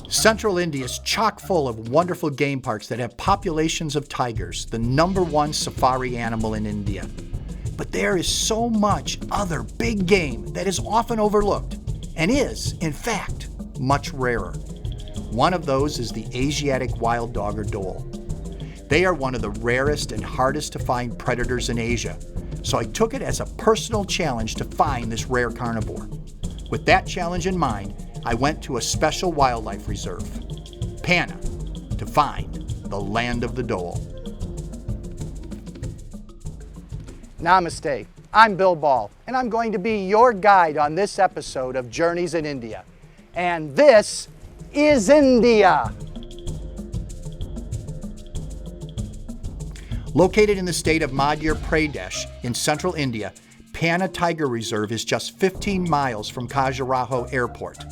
Central India is chock full of wonderful game parks that have populations of tigers, the #1 safari animal in India. But there is so much other big game that is often overlooked and is, in fact, much rarer. One of those is the Asiatic wild dog or dhole. They are one of the rarest and hardest to find predators in Asia, so I took it as a personal challenge to find this rare carnivore. With that challenge in mind, I went to a special wildlife reserve, Panna, to find the land of the dhole. Namaste, I'm Bill Ball, and I'm going to be your guide on this episode of Journeys in India. And this is India. Located in the state of Madhya Pradesh in central India, Panna Tiger Reserve is just 15 miles from Khajuraho Airport.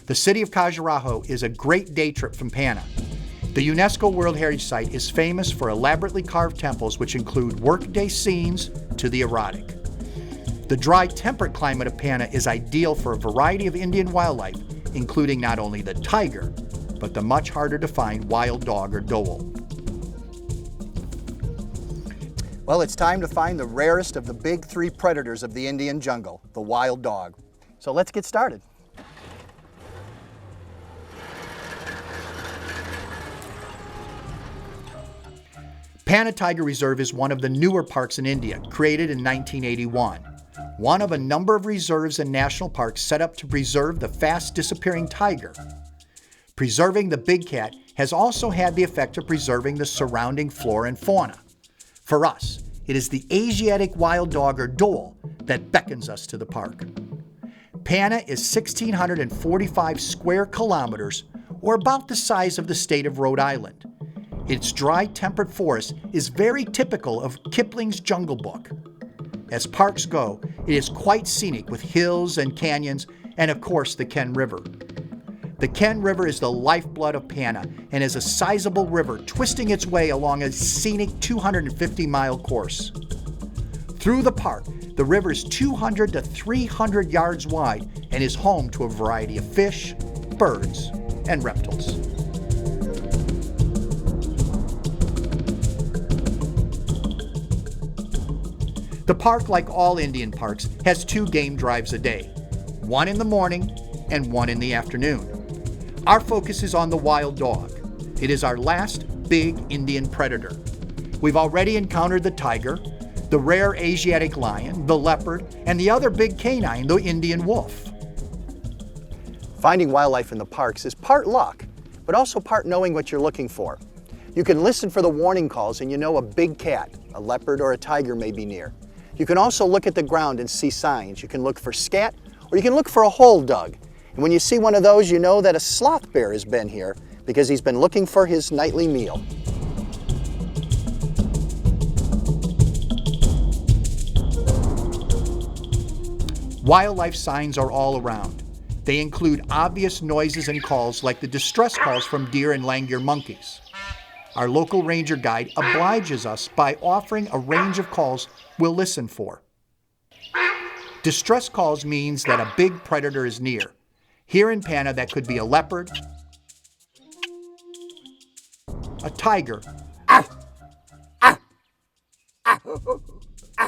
The city of Khajuraho is a great day trip from Panna. The UNESCO World Heritage Site is famous for elaborately carved temples which include workday scenes to the erotic. The dry, temperate climate of Panna is ideal for a variety of Indian wildlife, including not only the tiger, but the much harder to find wild dog or dhole. Well, it's time to find the rarest of the big three predators of the Indian jungle, the wild dog. So let's get started. Panna Tiger Reserve is one of the newer parks in India, created in 1981. One of a number of reserves and national parks set up to preserve the fast disappearing tiger. Preserving the big cat has also had the effect of preserving the surrounding flora and fauna. For us, it is the Asiatic wild dog or dhole that beckons us to the park. Panna is 1,645 square kilometers, or about the size of the state of Rhode Island. Its dry, temperate forest is very typical of Kipling's Jungle Book. As parks go, it is quite scenic with hills and canyons, and of course the Ken River. The Ken River is the lifeblood of Panna and is a sizable river twisting its way along a scenic 250-mile course. Through the park, the river is 200 to 300 yards wide and is home to a variety of fish, birds, and reptiles. The park, like all Indian parks, has 2 game drives a day, one in the morning and one in the afternoon. Our focus is on the wild dog. It is our last big Indian predator. We've already encountered the tiger, the rare Asiatic lion, the leopard, and the other big canine, the Indian wolf. Finding wildlife in the parks is part luck, but also part knowing what you're looking for. You can listen for the warning calls and you know a big cat, a leopard, or a tiger may be near. You can also look at the ground and see signs. You can look for scat, or you can look for a hole dug. And when you see one of those, you know that a sloth bear has been here because he's been looking for his nightly meal. Wildlife signs are all around. They include obvious noises and calls like the distress calls from deer and lang-eared monkeys. Our local ranger guide obliges us by offering a range of calls we'll listen for. Distress calls means that a big predator is near. Here in Panna, that could be a leopard, a tiger,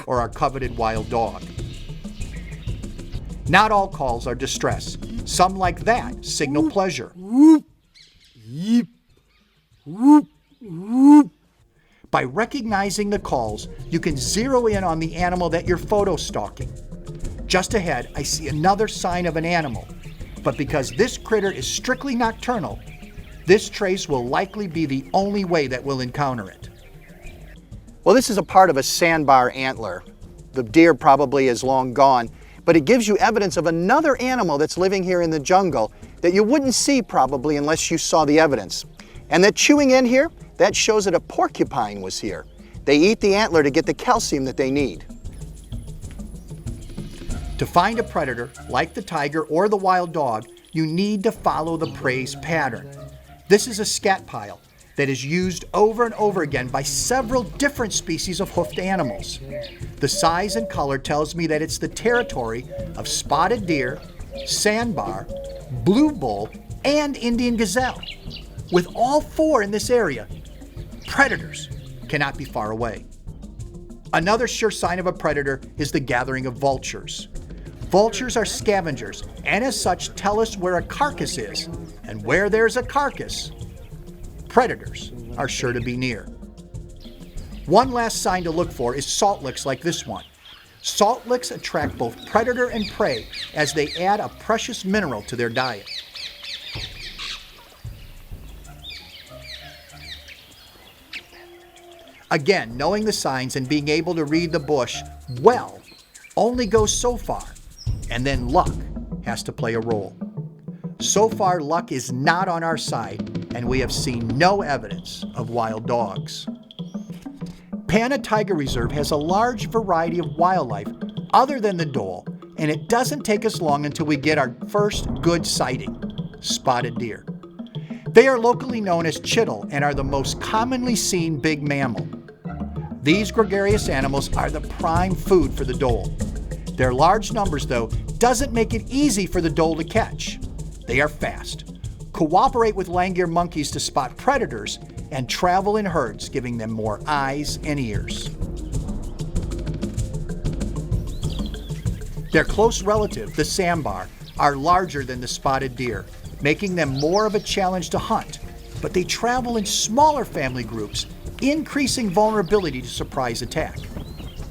or our coveted wild dog. Not all calls are distress. Some, like that, signal pleasure. By recognizing the calls, you can zero in on the animal that you're photo stalking. Just ahead, I see another sign of an animal, but because this critter is strictly nocturnal, this trace will likely be the only way that we'll encounter it. Well, this is a part of a sandbar antler. The deer probably is long gone, but it gives you evidence of another animal that's living here in the jungle that you wouldn't see probably unless you saw the evidence. And that chewing in here, that shows that a porcupine was here. They eat the antler to get the calcium that they need. To find a predator, like the tiger or the wild dog, you need to follow the prey's pattern. This is a scat pile. that is used over and over again by several different species of hoofed animals. The size and color tells me that it's the territory of spotted deer, sandbar, blue bull, and Indian gazelle. With all four in this area, predators cannot be far away. Another sure sign of a predator is the gathering of vultures. Vultures are scavengers, and as such tell us where a carcass is, and where there's a carcass, predators are sure to be near. One last sign to look for is salt licks like this one. Salt licks attract both predator and prey as they add a precious mineral to their diet. Again, knowing the signs and being able to read the bush well only goes so far, and then luck has to play a role. So far, luck is not on our side, and we have seen no evidence of wild dogs. Panna Tiger Reserve has a large variety of wildlife other than the dhole, and it doesn't take us long until we get our first good sighting, spotted deer. They are locally known as chittle and are the most commonly seen big mammal. These gregarious animals are the prime food for the dhole. Their large numbers, though, doesn't make it easy for the dhole to catch. They are fast, cooperate with langur monkeys to spot predators, and travel in herds, giving them more eyes and ears. Their close relative, the sambar, are larger than the spotted deer, making them more of a challenge to hunt, but they travel in smaller family groups, increasing vulnerability to surprise attack.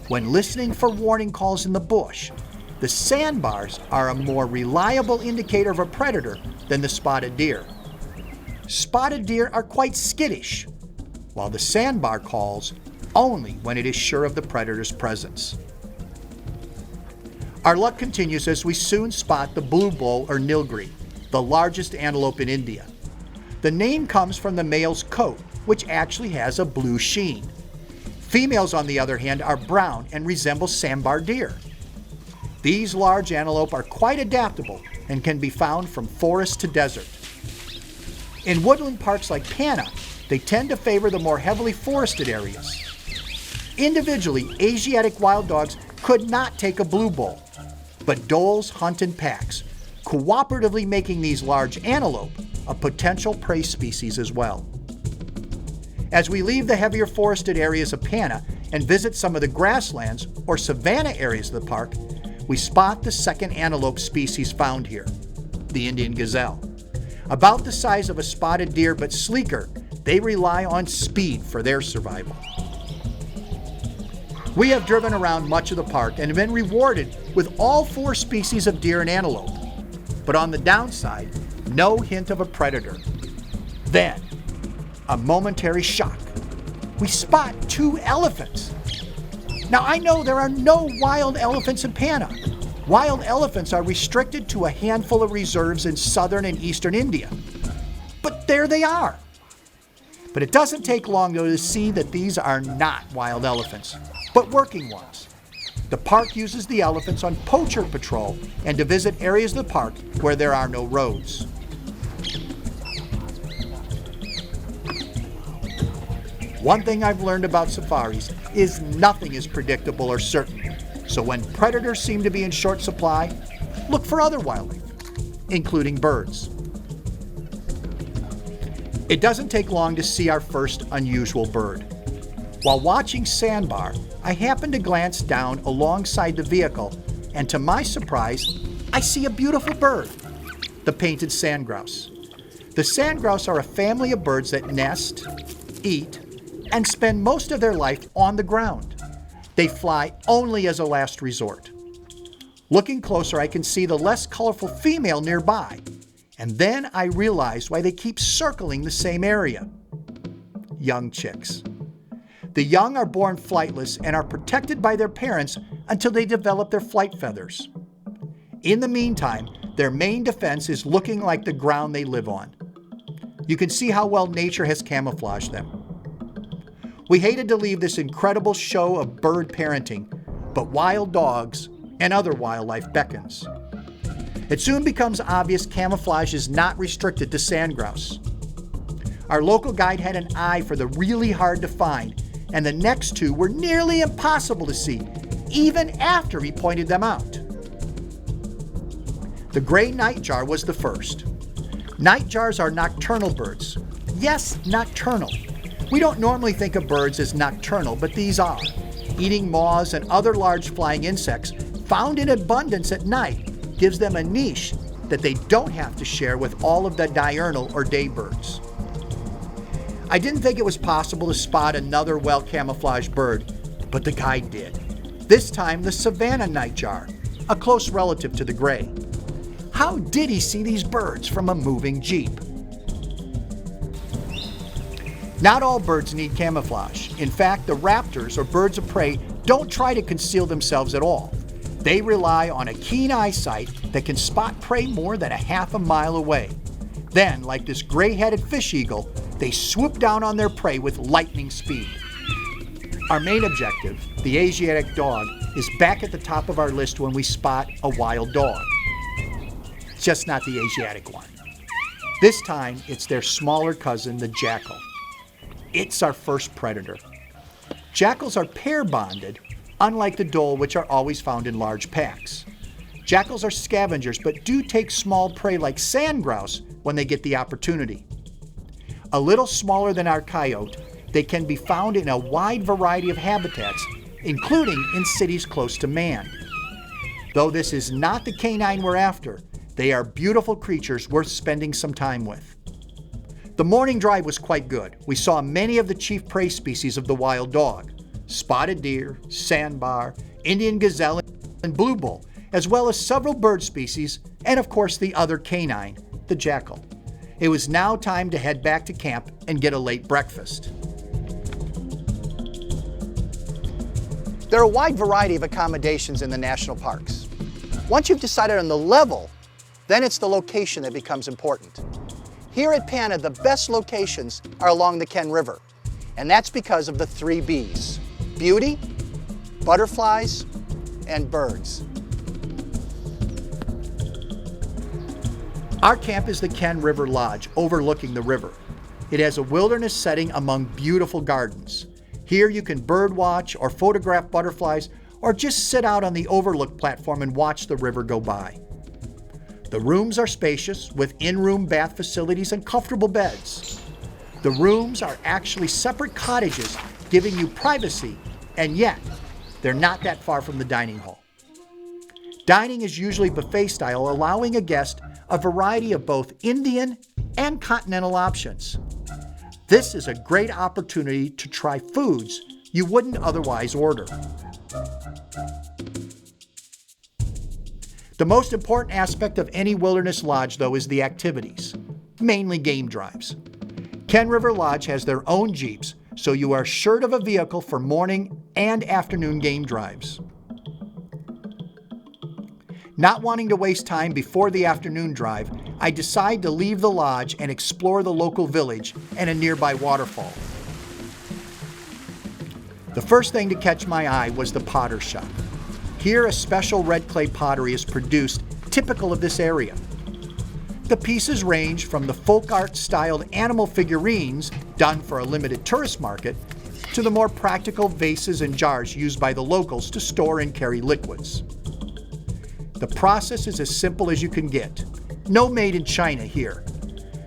When listening for warning calls in the bush, the sandbars are a more reliable indicator of a predator than the spotted deer. Spotted deer are quite skittish, while the sandbar calls only when it is sure of the predator's presence. Our luck continues as we soon spot the blue bull or nilgiri, the largest antelope in India. The name comes from the male's coat, which actually has a blue sheen. Females, on the other hand, are brown and resemble sambar deer. These large antelope are quite adaptable and can be found from forest to desert. In woodland parks like Panna, they tend to favor the more heavily forested areas. Individually, Asiatic wild dogs could not take a blue bull, but dholes hunt in packs, cooperatively making these large antelope a potential prey species as well. As we leave the heavier forested areas of Panna and visit some of the grasslands or savanna areas of the park, we spot the second antelope species found here, the Indian gazelle. About the size of a spotted deer but sleeker, they rely on speed for their survival. We have driven around much of the park and have been rewarded with all four species of deer and antelope. But on the downside, no hint of a predator. Then, a momentary shock. We spot two elephants. Now, I know there are no wild elephants in Panna. Wild elephants are restricted to a handful of reserves in southern and eastern India. But there they are. But it doesn't take long, though, to see that these are not wild elephants, but working ones. The park uses the elephants on poacher patrol and to visit areas of the park where there are no roads. One thing I've learned about safaris is nothing is predictable or certain. So when predators seem to be in short supply, look for other wildlife, including birds. It doesn't take long to see our first unusual bird. While watching sandbar, I happen to glance down alongside the vehicle, and to my surprise, I see a beautiful bird, the painted sand grouse. The sand grouse are a family of birds that nest, eat, and spend most of their life on the ground. They fly only as a last resort. Looking closer, I can see the less colorful female nearby, and then I realize why they keep circling the same area. Young chicks. The young are born flightless and are protected by their parents until they develop their flight feathers. In the meantime, their main defense is looking like the ground they live on. You can see how well nature has camouflaged them. We hated to leave this incredible show of bird parenting, but wild dogs and other wildlife beckons. It soon becomes obvious camouflage is not restricted to sand grouse. Our local guide had an eye for the really hard to find, and the next two were nearly impossible to see, even after he pointed them out. The gray nightjar was the first. Nightjars are nocturnal birds. Yes, nocturnal. We don't normally think of birds as nocturnal, but these are. Eating moths and other large flying insects found in abundance at night gives them a niche that they don't have to share with all of the diurnal or day birds. I didn't think it was possible to spot another well-camouflaged bird, but the guide did. This time the Savannah nightjar, a close relative to the gray. How did he see these birds from a moving jeep? Not all birds need camouflage. In fact, the raptors, or birds of prey, don't try to conceal themselves at all. They rely on a keen eyesight that can spot prey more than a half a mile away. Then, like this gray-headed fish eagle, they swoop down on their prey with lightning speed. Our main objective, the Asiatic dog, is back at the top of our list when we spot a wild dog. Just not the Asiatic one. This time, it's their smaller cousin, the jackal. It's our first predator. Jackals are pair bonded, unlike the dhole, which are always found in large packs. Jackals are scavengers, but do take small prey like sand grouse when they get the opportunity. A little smaller than our coyote, they can be found in a wide variety of habitats, including in cities close to man. Though this is not the canine we're after, they are beautiful creatures worth spending some time with. The morning drive was quite good. We saw many of the chief prey species of the wild dog: spotted deer, sandbar, Indian gazelle, and blue bull, as well as several bird species, and of course the other canine, the jackal. It was now time to head back to camp and get a late breakfast. There are a wide variety of accommodations in the national parks. Once you've decided on the level, then it's the location that becomes important. Here at Panna, the best locations are along the Ken River, and that's because of the 3 B's: beauty, butterflies, and birds. Our camp is the Ken River Lodge, overlooking the river. It has a wilderness setting among beautiful gardens. Here you can bird watch or photograph butterflies, or just sit out on the overlook platform and watch the river go by. The rooms are spacious, with in-room bath facilities and comfortable beds. The rooms are actually separate cottages, giving you privacy, and yet they're not that far from the dining hall. Dining is usually buffet style, allowing a guest a variety of both Indian and continental options. This is a great opportunity to try foods you wouldn't otherwise order. The most important aspect of any wilderness lodge, though, is the activities, mainly game drives. Ken River Lodge has their own Jeeps, so you are assured of a vehicle for morning and afternoon game drives. Not wanting to waste time before the afternoon drive, I decide to leave the lodge and explore the local village and a nearby waterfall. The first thing to catch my eye was the potter shop. Here, a special red clay pottery is produced, typical of this area. The pieces range from the folk art styled animal figurines done for a limited tourist market to the more practical vases and jars used by the locals to store and carry liquids. The process is as simple as you can get. No made in China here.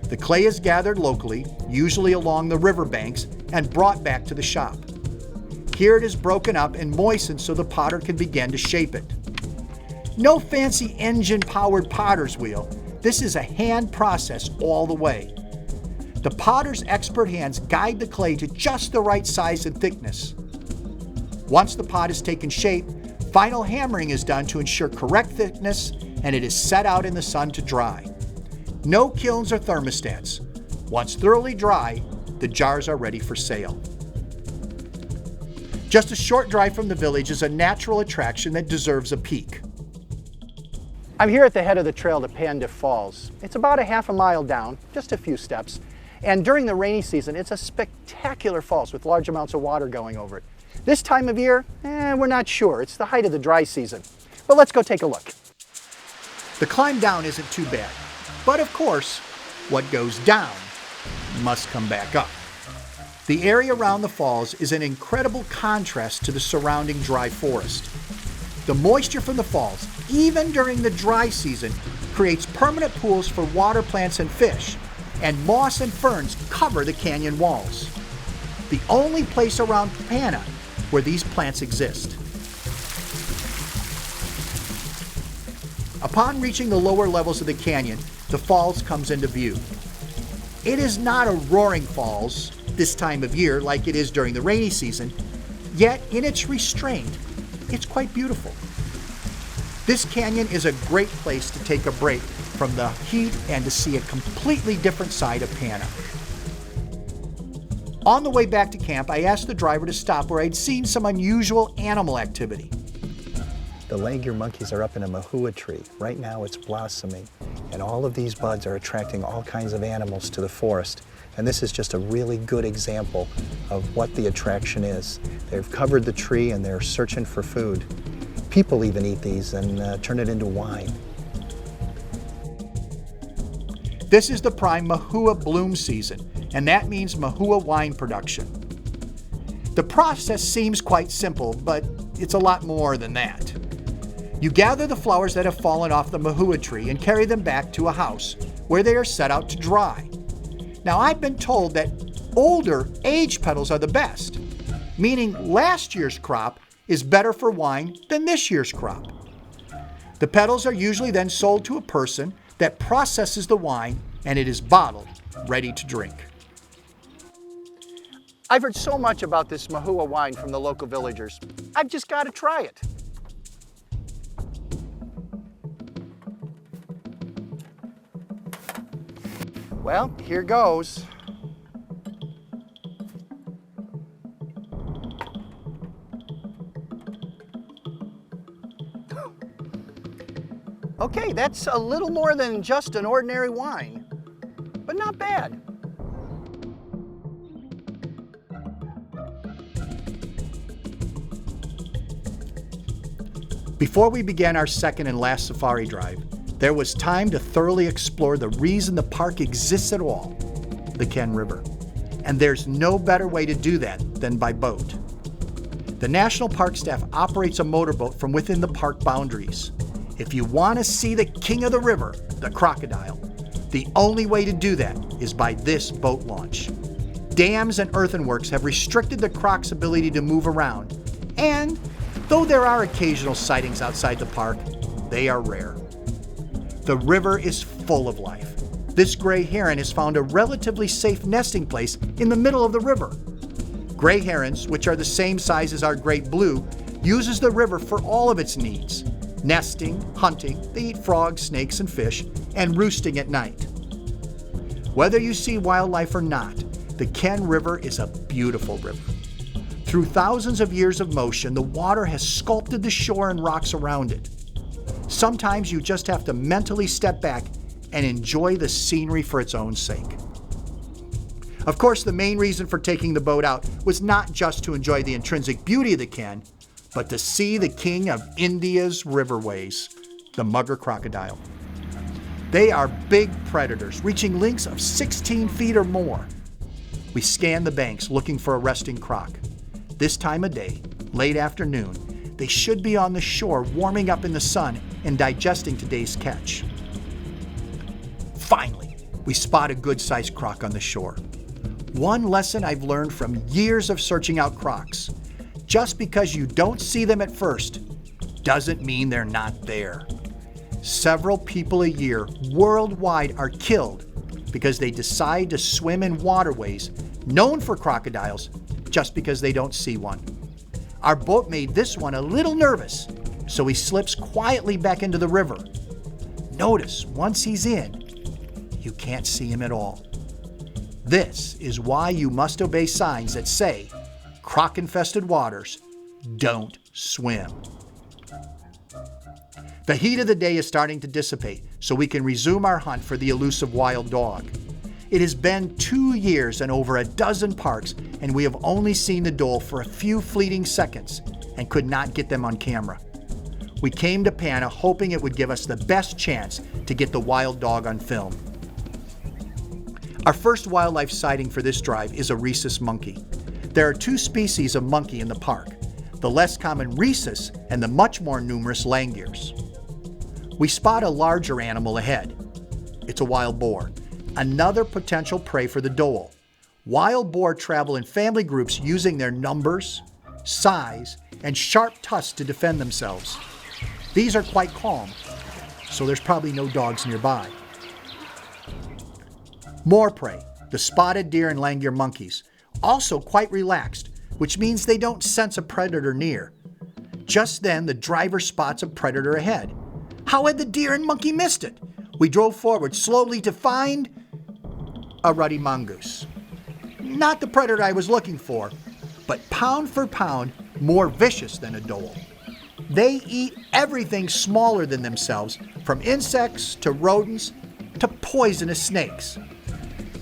The clay is gathered locally, usually along the riverbanks, and brought back to the shop. Here it is broken up and moistened so the potter can begin to shape it. No fancy engine-powered potter's wheel. This is a hand process all the way. The potter's expert hands guide the clay to just the right size and thickness. Once the pot is taken shape, final hammering is done to ensure correct thickness, and it is set out in the sun to dry. No kilns or thermostats. Once thoroughly dry, the jars are ready for sale. Just a short drive from the village is a natural attraction that deserves a peek. I'm here at the head of the trail to Panda Falls. It's about a half a mile down, just a few steps, and during the rainy season, it's a spectacular falls with large amounts of water going over it. This time of year, we're not sure. It's the height of the dry season. But let's go take a look. The climb down isn't too bad, but of course, what goes down must come back up. The area around the falls is an incredible contrast to the surrounding dry forest. The moisture from the falls, even during the dry season, creates permanent pools for water plants and fish, and moss and ferns cover the canyon walls. The only place around Panna where these plants exist. Upon reaching the lower levels of the canyon, the falls comes into view. It is not a roaring falls this time of year like it is during the rainy season, yet in its restraint, it's quite beautiful. This canyon is a great place to take a break from the heat and to see a completely different side of Panna. On the way back to camp, I asked the driver to stop where I'd seen some unusual animal activity. The leguar monkeys are up in a mahua tree. Right now it's blossoming, and all of these buds are attracting all kinds of animals to the forest. And this is just a really good example of what the attraction is. They've covered the tree and they're searching for food. People even eat these and turn it into wine. This is the prime mahua bloom season, and that means mahua wine production. The process seems quite simple, but it's a lot more than that. You gather the flowers that have fallen off the mahua tree and carry them back to a house where they are set out to dry. Now, I've been told that older, aged petals are the best, meaning last year's crop is better for wine than this year's crop. The petals are usually then sold to a person that processes the wine, and it is bottled, ready to drink. I've heard so much about this mahua wine from the local villagers. I've just got to try it. Well, here goes. Okay, that's a little more than just an ordinary wine, but not bad. Before we began our second and last safari drive, there was time to thoroughly explore the reason the park exists at all, the Ken River. And there's no better way to do that than by boat. The National Park staff operates a motorboat from within the park boundaries. If you want to see the king of the river, the crocodile, the only way to do that is by this boat launch. Dams and earthworks have restricted the croc's ability to move around, and though there are occasional sightings outside the park, they are rare. The river is full of life. This gray heron has found a relatively safe nesting place in the middle of the river. Gray herons, which are the same size as our great blue, uses the river for all of its needs. Nesting, hunting, they eat frogs, snakes, and fish, and roosting at night. Whether you see wildlife or not, the Ken River is a beautiful river. Through thousands of years of motion, the water has sculpted the shore and rocks around it. Sometimes you just have to mentally step back and enjoy the scenery for its own sake. Of course, the main reason for taking the boat out was not just to enjoy the intrinsic beauty of the Ken, but to see the king of India's riverways, the mugger crocodile. They are big predators, reaching lengths of 16 feet or more. We scan the banks looking for a resting croc. This time of day, late afternoon, they should be on the shore warming up in the sun and digesting today's catch. Finally, we spot a good-sized croc on the shore. One lesson I've learned from years of searching out crocs: just because you don't see them at first doesn't mean they're not there. Several people a year worldwide are killed because they decide to swim in waterways known for crocodiles just because they don't see one. Our boat made this one a little nervous, so he slips quietly back into the river. Notice, once he's in, you can't see him at all. This is why you must obey signs that say, croc-infested waters, don't swim. The heat of the day is starting to dissipate, so we can resume our hunt for the elusive wild dog. It has been 2 years and over a dozen parks, and we have only seen the dhole for a few fleeting seconds and could not get them on camera. We came to Panna hoping it would give us the best chance to get the wild dog on film. Our first wildlife sighting for this drive is a rhesus monkey. There are two species of monkey in the park, the less common rhesus and the much more numerous languors. We spot a larger animal ahead. It's a wild boar, another potential prey for the dhole. Wild boar travel in family groups using their numbers, size, and sharp tusks to defend themselves. These are quite calm, so there's probably no dogs nearby. More prey, the spotted deer and langur monkeys, also quite relaxed, which means they don't sense a predator near. Just then, the driver spots a predator ahead. How had the deer and monkey missed it? We drove forward slowly to find a ruddy mongoose. Not the predator I was looking for, but pound for pound, more vicious than a dhole. They eat everything smaller than themselves, from insects to rodents to poisonous snakes.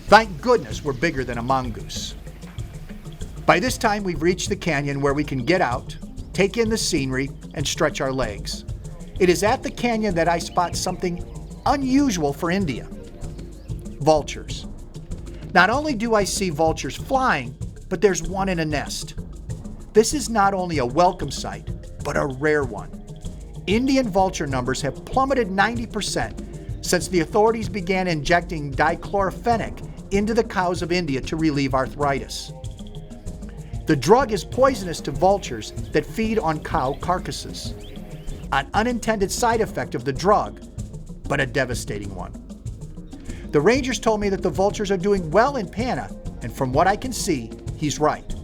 Thank goodness we're bigger than a mongoose. By this time, we've reached the canyon where we can get out, take in the scenery, and stretch our legs. It is at the canyon that I spot something unusual for India: vultures. Not only do I see vultures flying, but there's one in a nest. This is not only a welcome sight, but a rare one. Indian vulture numbers have plummeted 90% since the authorities began injecting dichlorphenic into the cows of India to relieve arthritis. The drug is poisonous to vultures that feed on cow carcasses. An unintended side effect of the drug, but a devastating one. The rangers told me that the vultures are doing well in Panna, and from what I can see, he's right.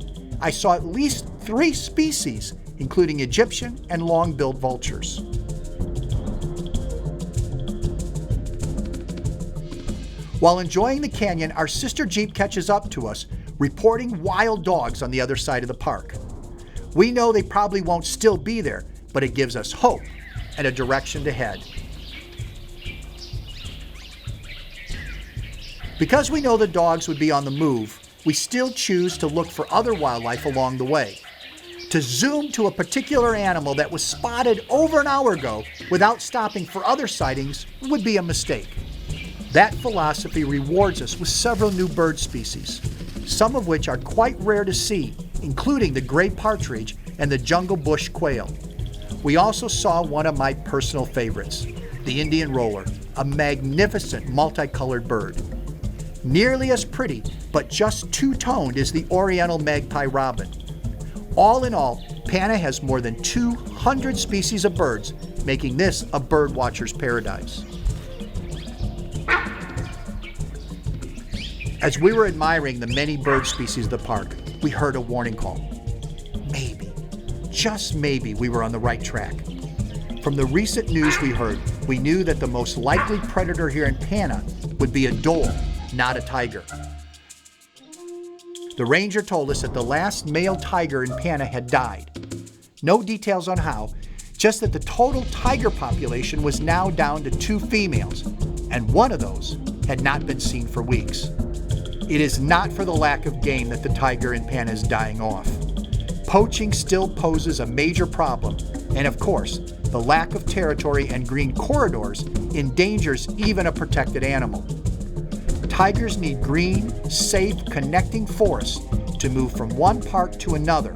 I saw at least 3 species, including Egyptian and long-billed vultures. While enjoying the canyon, our sister Jeep catches up to us, reporting wild dogs on the other side of the park. We know they probably won't still be there, but it gives us hope and a direction to head. Because we know the dogs would be on the move, we still choose to look for other wildlife along the way. To zoom to a particular animal that was spotted over an hour ago without stopping for other sightings would be a mistake. That philosophy rewards us with several new bird species, some of which are quite rare to see, including the gray partridge and the jungle bush quail. We also saw one of my personal favorites, the Indian roller, a magnificent multicolored bird. Nearly as pretty, but just two-toned as the oriental magpie robin. All in all, Panna has more than 200 species of birds, making this a bird watcher's paradise. As we were admiring the many bird species of the park, we heard a warning call. Maybe, just maybe, we were on the right track. From the recent news we heard, we knew that the most likely predator here in Panna would be a dhole, not a tiger. The ranger told us that the last male tiger in Panna had died. No details on how, just that the total tiger population was now down to 2 females, and one of those had not been seen for weeks. It is not for the lack of game that the tiger in Panna is dying off. Poaching still poses a major problem, and of course, the lack of territory and green corridors endangers even a protected animal. Tigers need green, safe, connecting forests to move from one park to another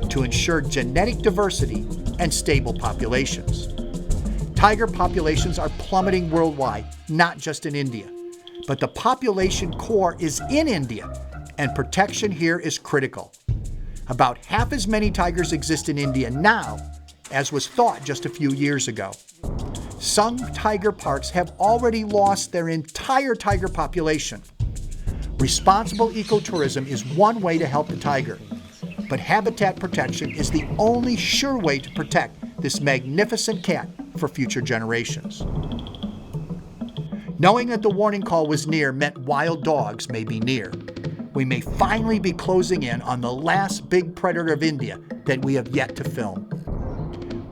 to ensure genetic diversity and stable populations. Tiger populations are plummeting worldwide, not just in India. But the population core is in India, and protection here is critical. About half as many tigers exist in India now as was thought just a few years ago. Some tiger parks have already lost their entire tiger population. Responsible ecotourism is one way to help the tiger, but habitat protection is the only sure way to protect this magnificent cat for future generations. Knowing that the warning call was near meant wild dogs may be near. We may finally be closing in on the last big predator of India that we have yet to film.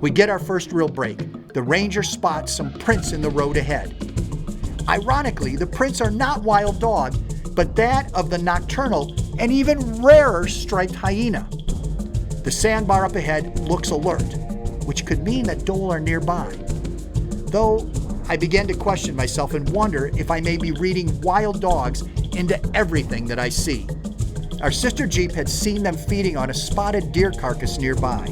We get our first real break. The ranger spots some prints in the road ahead. Ironically, the prints are not wild dog, but that of the nocturnal and even rarer striped hyena. The sandbar up ahead looks alert, which could mean that dhole are nearby. Though I began to question myself and wonder if I may be reading wild dogs into everything that I see. Our sister Jeep had seen them feeding on a spotted deer carcass nearby.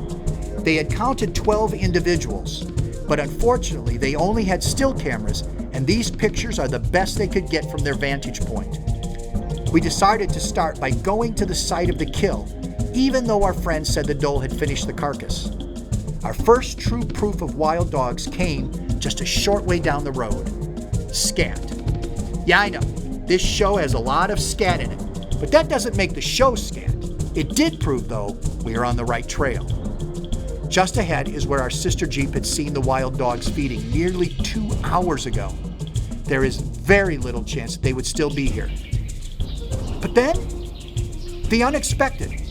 They had counted 12 individuals, but unfortunately they only had still cameras, and these pictures are the best they could get from their vantage point. We decided to start by going to the site of the kill, even though our friend said the Dhole had finished the carcass. Our first true proof of wild dogs came just a short way down the road. Scat. Yeah, I know, this show has a lot of scat in it, but that doesn't make the show scat. It did prove, though, we are on the right trail. Just ahead is where our sister Jeep had seen the wild dogs feeding nearly 2 hours ago. There is very little chance that they would still be here. But then, the unexpected,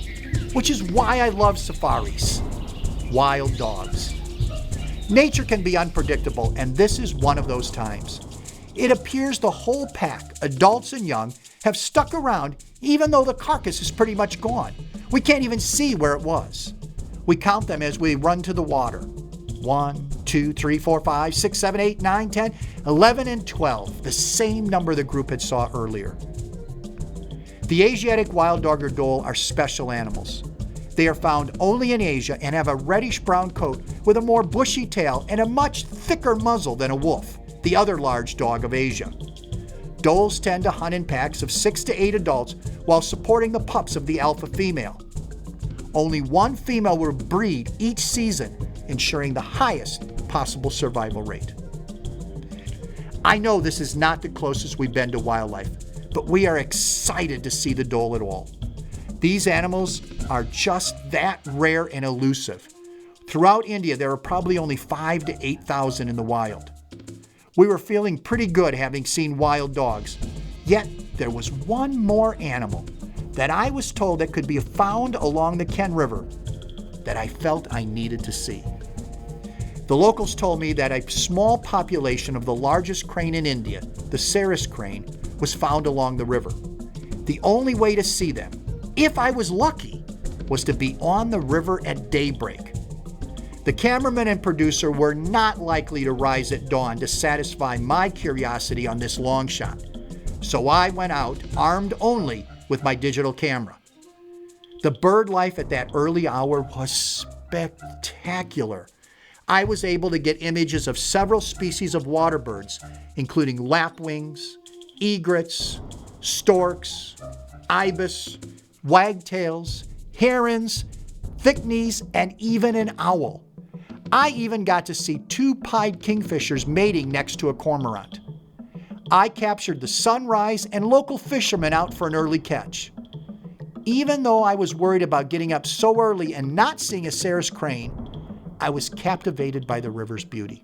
which is why I love safaris. Wild dogs. Nature can be unpredictable, and this is one of those times. It appears the whole pack, adults and young, have stuck around even though the carcass is pretty much gone. We can't even see where it was. We count them as we run to the water. 1, 2, 3, 4, 5, 6, 7, 8, 9, 10, 11, and 12, the same number the group had saw earlier. The Asiatic wild dog or dhole are special animals. They are found only in Asia and have a reddish-brown coat with a more bushy tail and a much thicker muzzle than a wolf, the other large dog of Asia. Dholes tend to hunt in packs of 6 to 8 adults while supporting the pups of the alpha female. Only one female will breed each season, ensuring the highest possible survival rate. I know this is not the closest we've been to wildlife, but we are excited to see the dhole at all. These animals are just that rare and elusive. Throughout India, there are probably only 5,000 to 8,000 in the wild. We were feeling pretty good having seen wild dogs, yet there was one more animal that I was told that could be found along the Ken River that I felt I needed to see. The locals told me that a small population of the largest crane in India, the rarest crane, was found along the river. The only way to see them, if I was lucky, was to be on the river at daybreak. The cameraman and producer were not likely to rise at dawn to satisfy my curiosity on this long shot, so I went out armed only with my digital camera. The bird life at that early hour was spectacular. I was able to get images of several species of water birds, including lapwings, egrets, storks, ibis, wagtails, herons, thick-knees, and even an owl. I even got to see 2 pied kingfishers mating next to a cormorant. I captured the sunrise and local fishermen out for an early catch. Even though I was worried about getting up so early and not seeing a rarest crane, I was captivated by the river's beauty.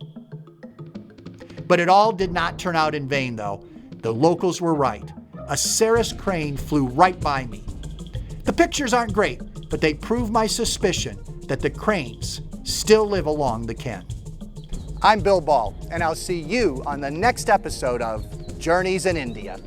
But it all did not turn out in vain, though. The locals were right. A rarest crane flew right by me. The pictures aren't great, but they prove my suspicion that the cranes still live along the Ken. I'm Bill Ball, and I'll see you on the next episode of Journeys in India.